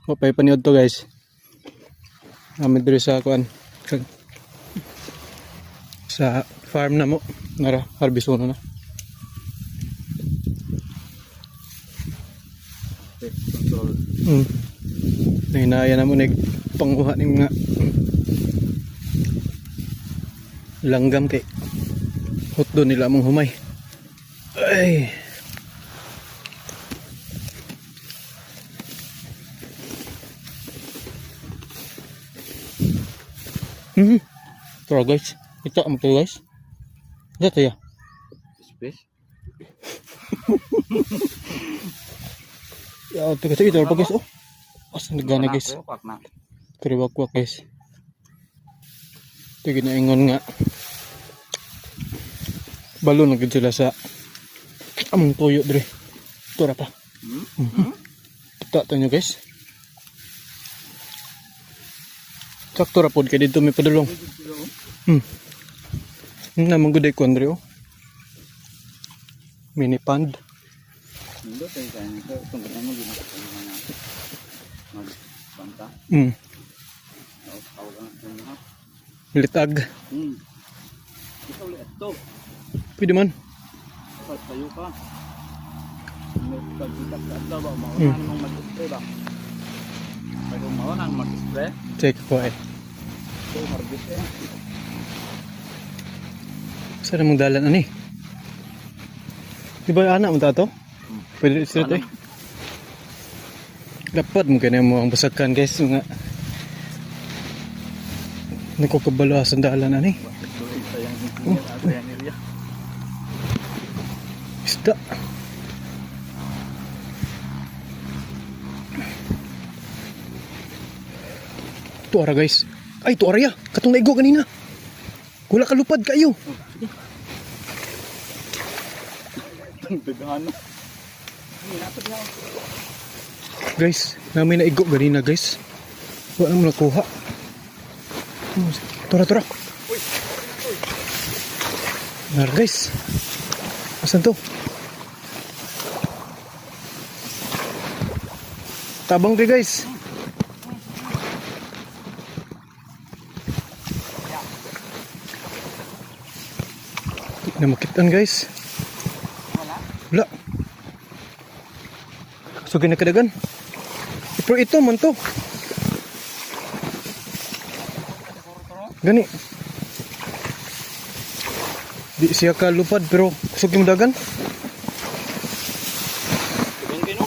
Mapay paniod to guys. Namin diri sa kuan. Sa farm na mo. Nara, harbisono na. Control. Nahinaya na mo panguha ng mga langgam kay hotdo nila mong humay. Ay. Tara guys. Ito ang to guys. Ito ya. Space. Ya, ito kasi ito pa guys. Oh. Asa nagana guys. Kariwak-wak guys. Ito ginaingon nga. Balo na gud sila sa among tuyo dire. Tura pa. Kita nyo guys. Sakto ra pod kay dito may padulong. Namang guday ko andre oh. Mini pond. Hindi tayo kaya nito. Itong kanya mo ginagawa mga magbanta. Tawag ka na ha. Litag. Ito ulit ito. Pwede man. Kapag tayo ka. Pag-itak ka ito ba? Mauna namang mag-spray ba? Pag mauna namang mag-spray. Check ko eh. Ito harvest eh. Saan mong dalan ani? Di ba anak mo tato? Pwede sila eh. Dapat mo kaya mo ang basakan guys. Mga nakukabalo sa dalan ani. Isda. Tuara guys. Ay tuara ya. Katong naigo kanina. Wala ka lupad kayo. Guys, namin naigo kanina guys. Wala mo nakuha. Tura. Nar guys. Asan to? Tabang di guys. Di na makitaan guys. Wala. So ginakadagan. Pero ito man to. Gani. Di siya ka lupad pero kusog yung dagan. Ibang gino?